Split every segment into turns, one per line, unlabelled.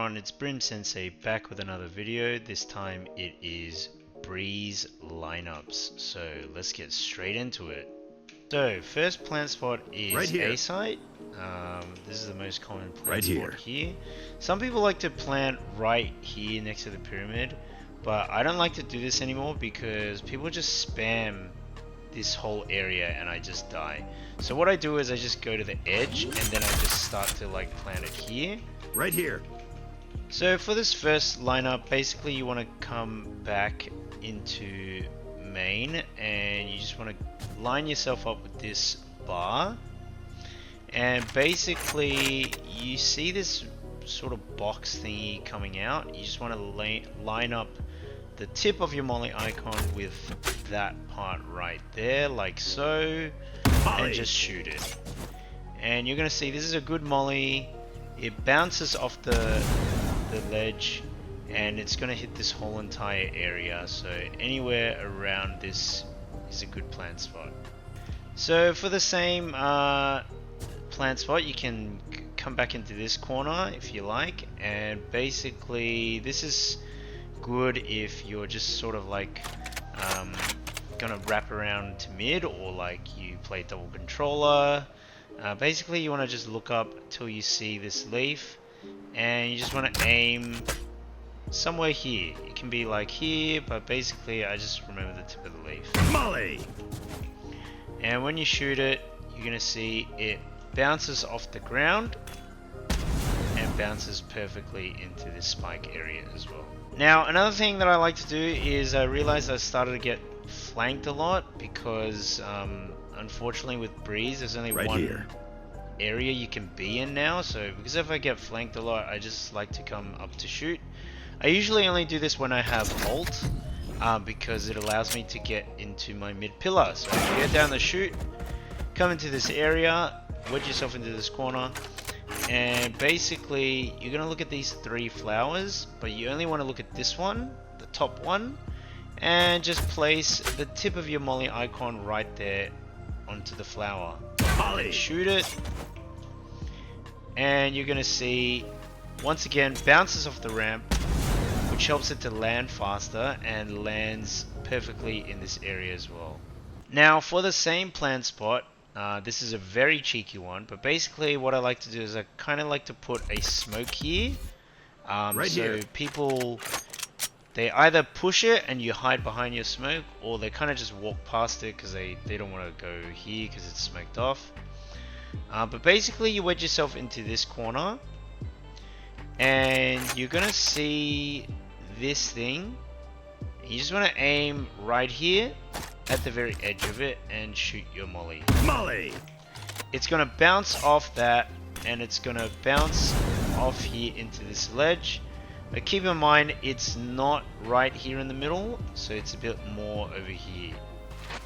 everyone, it's Brim Sensei back with another video. This time it is Breeze lineups. So let's get straight into it. So first plant spot is
right here.
A site. This is the most common plant
Right
spot here. Some people like to plant right here next to the pyramid, but I don't like to do this anymore because people just spam this whole area and I just die. So what I do is I just go to the edge and then I just start to like plant it here.
Right here.
So for this first lineup, basically you want to come back into main and you just want to line yourself up with this bar, and basically you see this sort of box thingy coming out. You just want to line up the tip of your molly icon with that part right there, like so, and just shoot it. And you're gonna see this is a good molly. It bounces off the ledge and it's gonna hit this whole entire area, so anywhere around this is a good plant spot. So for the same plant spot, you can come back into this corner if you like, and basically this is good if you're just sort of like gonna wrap around to mid, or like you play double controller. Basically you want to just look up till you see this leaf and you just want to aim somewhere here. It can be like here, but basically I just remember the tip of the leaf.
Molly!
And when you shoot it, you're gonna see it bounces off the ground and bounces perfectly into this spike area as well. Now another thing that I like to do is I realized I started to get flanked a lot because unfortunately with Breeze there's only one area you can be in now. So because if I get flanked a lot, I just like to come up to shoot. I usually only do this when I have ult because it allows me to get into my mid pillar. So if you get down the shoot, come into this area, wedge yourself into this corner, and basically you're gonna look at these three flowers, but you only want to look at this one, the top one, and just place the tip of your molly icon right there onto the flower.
Molly!
Shoot it, and you're gonna see once again bounces off the ramp, which helps it to land faster and lands perfectly in this area as well. Now for the same plant spot, this is a very cheeky one, but basically what I like to do is I kind of like to put a smoke here. So people, they either push it and you hide behind your smoke, or they kind of just walk past it because they don't want to go here because it's smoked off. But basically you wedge yourself into this corner and you're gonna see this thing. You just want to aim right here at the very edge of it and shoot your molly.
Molly!
It's gonna bounce off that and it's gonna bounce off here into this ledge. But keep in mind it's not right here in the middle, so it's a bit more over here.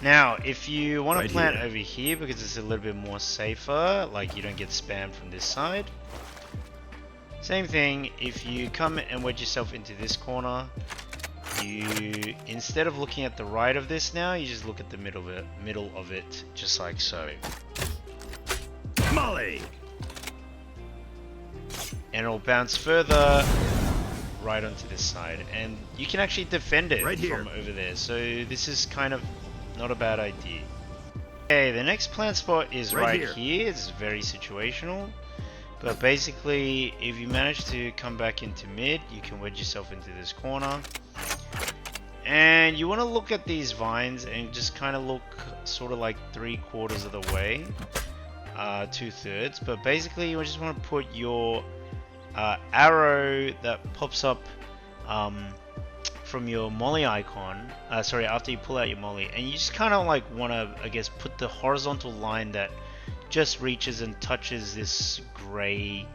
Now if you want to plant over here because it's a little bit more safer, like you don't get spammed from this side, same thing. If you come and wedge yourself into this corner, you, instead of looking at the right of this now, you just look at the middle of it, just like so.
Molly!
And it'll bounce further right onto this side, and you can actually defend it from over there. So this is kind of not a bad idea. Okay, the next plant spot is right here. It's very situational. But basically, if you manage to come back into mid, you can wedge yourself into this corner. And you want to look at these vines and just kind of look sort of like 3/4 of the way, 2/3. But basically, you just want to put your arrow that pops up from your molly icon, after you pull out your molly, and you just kind of like want to, I guess, put the horizontal line that just reaches and touches this gray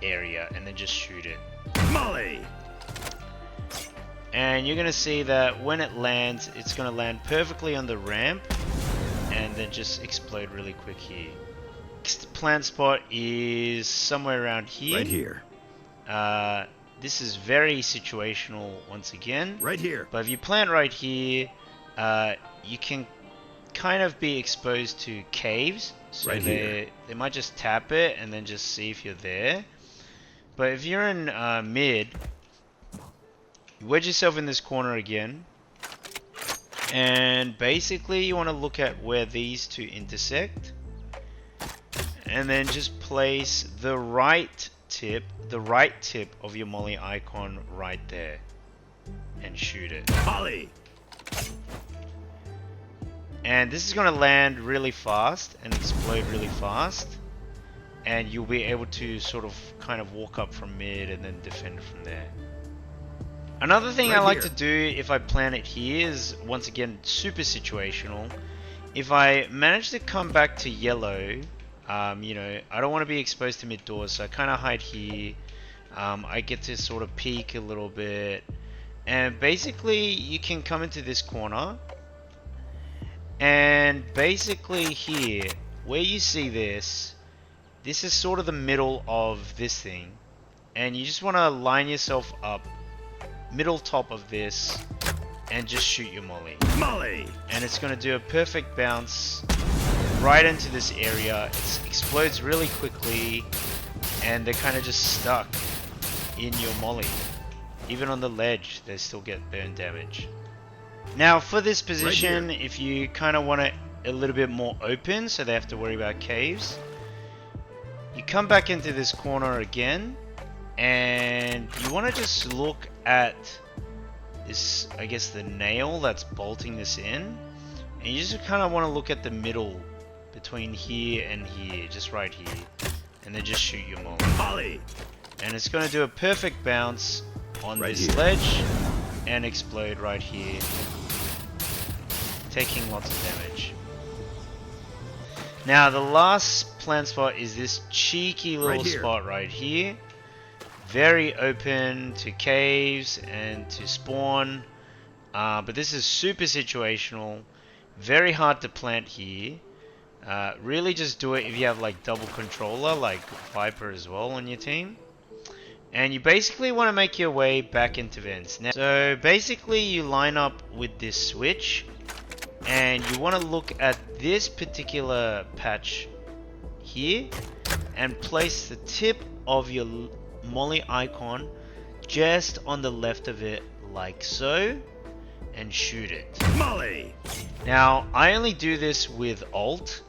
area, and then just shoot it.
Molly!
And you're gonna see that when it lands, it's gonna land perfectly on the ramp and then just explode really quick here. Next plant spot is somewhere around here.
Right here.
This is very situational once again.
Right here.
But if you plant right here, you can kind of be exposed to caves. So they might just tap it and then just see if you're there. But if you're in mid, you wedge yourself in this corner again. And basically you want to look at where these two intersect. And then just place the right tip of your molly icon right there. And shoot it.
Molly!
And this is going to land really fast and explode really fast. And you'll be able to sort of kind of walk up from mid and then defend from there. Another thing I like to do if I plant it here is, once again, super situational. If I manage to come back to yellow, you know, I don't want to be exposed to mid doors, so I kind of hide here. I get to sort of peek a little bit. And basically, you can come into this corner. And basically here, where you see this is sort of the middle of this thing. And you just want to line yourself up, middle top of this, and just shoot your molly.
Molly!
And it's going to do a perfect bounce right into this area. It explodes really quickly, and they're kind of just stuck in your molly. Even on the ledge, they still get burn damage. Now for this position, if you kind of want it a little bit more open, so they have to worry about caves, you come back into this corner again, and you want to just look at this, I guess, the nail that's bolting this in, and you just kind of want to look at the middle between here and here, just right here, and then just shoot your molly. And it's going to do a perfect bounce on this ledge and explode right here, taking lots of damage. Now the last plant spot is this cheeky little spot right here. Very open to caves and to spawn, but this is super situational, very hard to plant here. Really just do it if you have like double controller like Viper as well on your team. And you basically want to make your way back into vents. Now, so basically you line up with this switch, and you want to look at this particular patch here and place the tip of your molly icon just on the left of it, like so, and shoot it.
Molly!
Now I only do this with alt.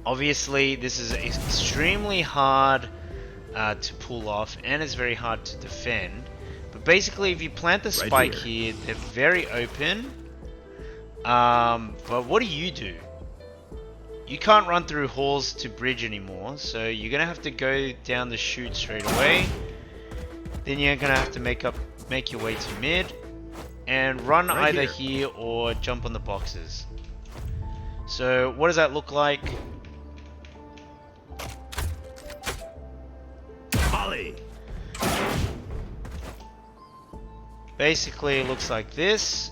Obviously this is extremely hard to pull off, and it's very hard to defend, but basically if you plant the spike here, they're very open. But what do? You can't run through halls to bridge anymore, so you're gonna have to go down the chute straight away. Then you're gonna have to make your way to mid and run either here or jump on the boxes. So what does that look like?
Molly!
Basically it looks like this,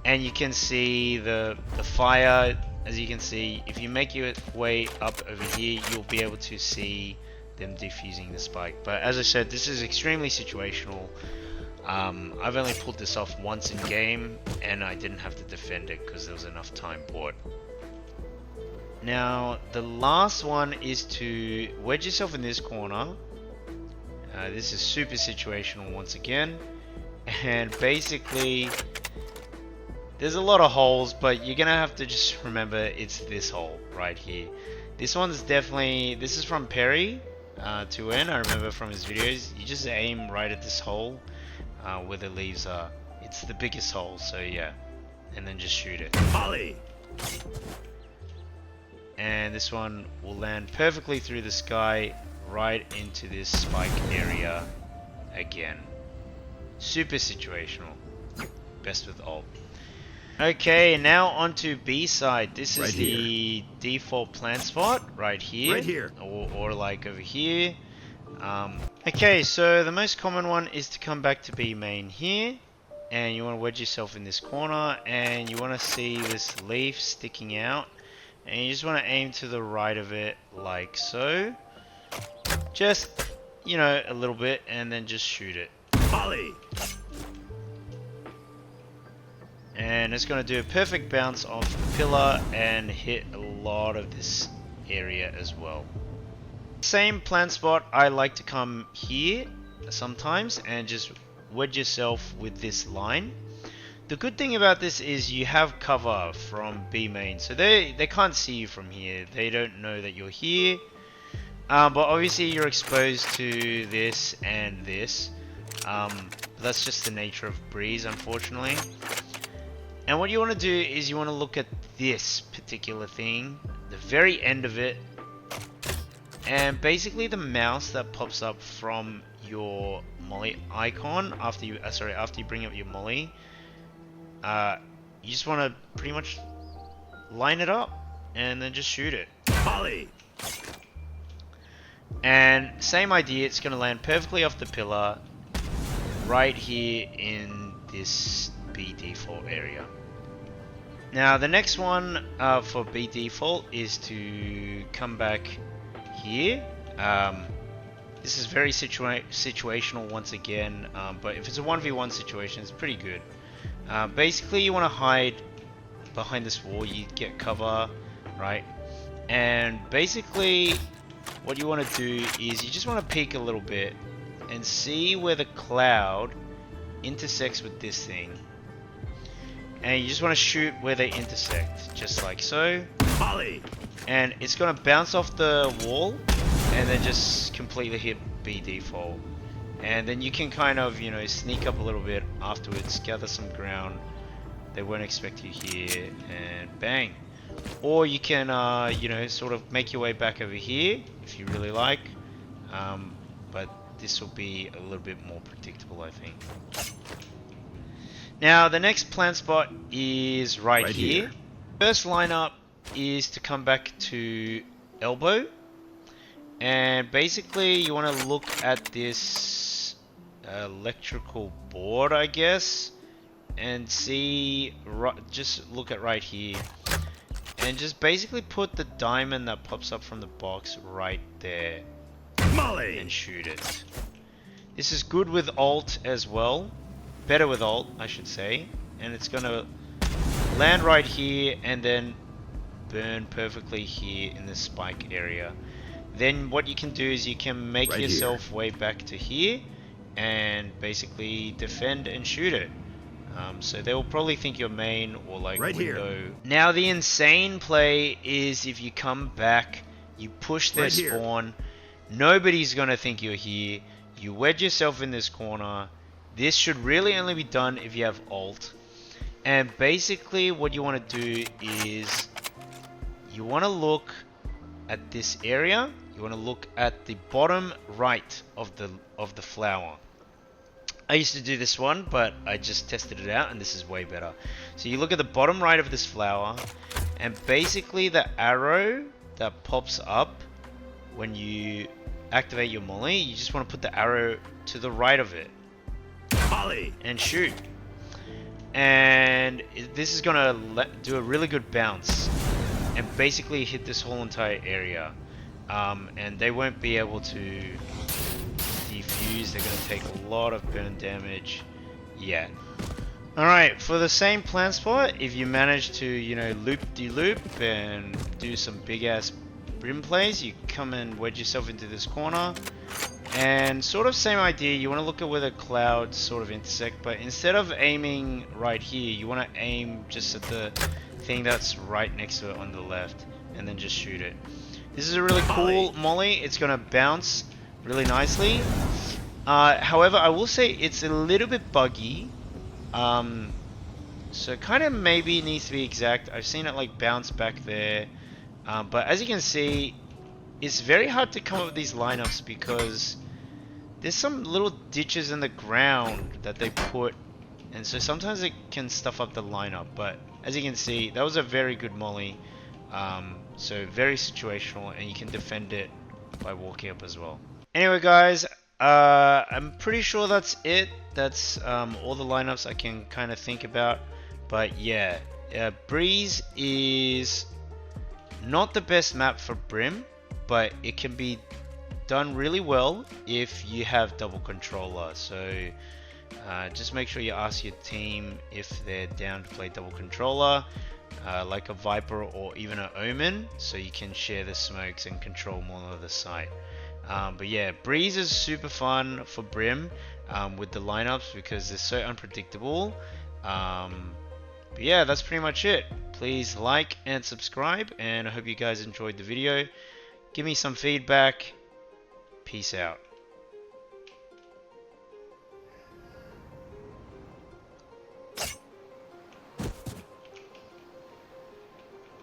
and you can see the fire. As you can see, if you make your way up over here, you'll be able to see them defusing the spike. But as I said, this is extremely situational. I've only pulled this off once in game, and I didn't have to defend it because there was enough time bought. Now, the last one is to wedge yourself in this corner. This is super situational once again, and basically there's a lot of holes, but you're gonna have to just remember it's this hole right here. This one's definitely, this is from Perry 2N, I remember from his videos. You just aim right at this hole where the leaves are. It's the biggest hole, so yeah, and then just shoot it.
Molly!
And this one will land perfectly through the sky right into this spike area again. Super situational, best with ult. Okay, now onto B side. This is the default plant spot right here. Or like over here. Okay, so the most common one is to come back to B main here, and you want to wedge yourself in this corner, and you want to see this leaf sticking out, and you just want to aim to the right of it like so. Just, you know, a little bit, and then just shoot it.
Molly!
And it's going to do a perfect bounce off the pillar and hit a lot of this area as well. Same plant spot, I like to come here sometimes and just wedge yourself with this line. The good thing about this is you have cover from B main, so they can't see you from here. They don't know that you're here. But obviously you're exposed to this and this. That's just the nature of Breeze, unfortunately. And what you want to do is you want to look at this particular thing, the very end of it, and basically the mouse that pops up from your molly icon after you bring up your molly. You just want to pretty much line it up and then just shoot it.
Molly.
And same idea, it's going to land perfectly off the pillar right here in this B default area. Now the next one for B default is to come back here. This is very situational once again, but if it's a 1v1 situation, it's pretty good. Basically, you want to hide behind this wall, you get cover, right? And basically, what you want to do is you just want to peek a little bit and see where the cloud intersects with this thing. And you just want to shoot where they intersect, just like so.
Molly.
And it's going to bounce off the wall and then just completely hit B default. And then you can kind of, you know, sneak up a little bit afterwards, gather some ground. They won't expect you here, and bang. Or you can, you know, sort of make your way back over here if you really like. But this will be a little bit more predictable, I think. Now, the next plant spot is right here. First lineup is to come back to elbow. And basically, you want to look at this electrical board, I guess, and see, just look at right here, and just basically put the diamond that pops up from the box right there,
Molly.
And shoot it. This is good with ult as well, better with ult, I should say, and it's gonna land right here and then burn perfectly here in the spike area. Then what you can do is you can make
right
yourself way back to here and basically defend and shoot it. So they will probably think you're main or like
right
window.
Here.
Now the insane play is if you come back, you push their spawn, nobody's gonna think you're here, you wedge yourself in this corner. This should really only be done if you have ult. And basically what you want to do is you want to look at this area. You want to look at the bottom right of the flower. I used to do this one, but I just tested it out and this is way better. So you look at the bottom right of this flower, and basically the arrow that pops up when you activate your molly, you just want to put the arrow to the right of it.
Molly.
And shoot. And this is gonna do a really good bounce and basically hit this whole entire area. And they won't be able to defuse. They're going to take a lot of burn damage. Yeah. Alright, for the same plant spot, if you manage to, you know, loop-de-loop and do some big-ass brim plays, you come and wedge yourself into this corner. And sort of same idea, you want to look at where the clouds sort of intersect, but instead of aiming right here, you want to aim just at the thing that's right next to it on the left, and then just shoot it. This is a really cool molly. It's going to bounce really nicely. However, I will say it's a little bit buggy. So kind of maybe needs to be exact. I've seen it like bounce back there. But as you can see, it's very hard to come up with these lineups because there's some little ditches in the ground that they put. And so sometimes it can stuff up the lineup. But as you can see, that was a very good molly. So very situational, and you can defend it by walking up as well. Anyway guys, I'm pretty sure that's it. That's all the lineups I can kind of think about. But yeah, Breeze is not the best map for Brim, but it can be done really well if you have double controller. So just make sure you ask your team if they're down to play double controller. Like a Viper or even an Omen, so you can share the smokes and control more of the site. But yeah, Breeze is super fun for Brim with the lineups because they're so unpredictable. But yeah, that's pretty much it. Please like and subscribe, and I hope you guys enjoyed the video. Give me some feedback. Peace out.